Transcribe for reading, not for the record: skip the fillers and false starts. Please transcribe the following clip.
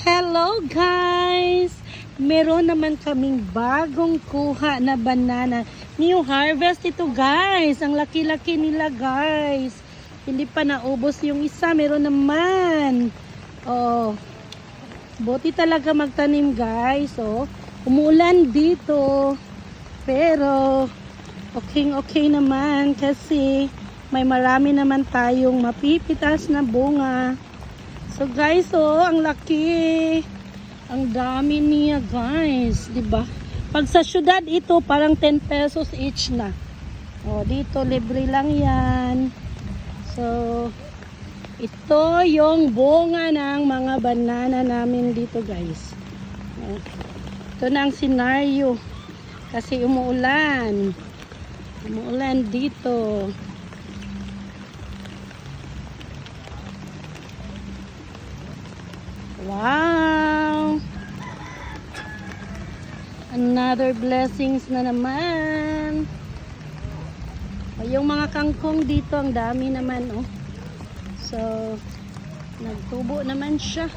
Hello guys! Meron naman kaming bagong kuha na banana. New harvest ito guys. Ang laki-laki nila guys. Hindi pa naubos yung isa. Meron naman. Oh. Buti talaga magtanim guys. Oh. Umuulan dito. Pero okay naman kasi may marami naman tayong mapipitas na bunga. So guys, oh, ang laki. Ang dami niya, guys, 'di ba? Pag sa syudad ito, parang 10 pesos each na. Oh, dito libre lang 'yan. So ito yung bunga ng mga banana namin dito, guys. Oh, ito na ang senaryo. Kasi umuulan. Umuulan dito. Wow! Another blessings na naman. O, yung mga kangkong dito, ang dami naman, oh. So, nagtubo naman siya.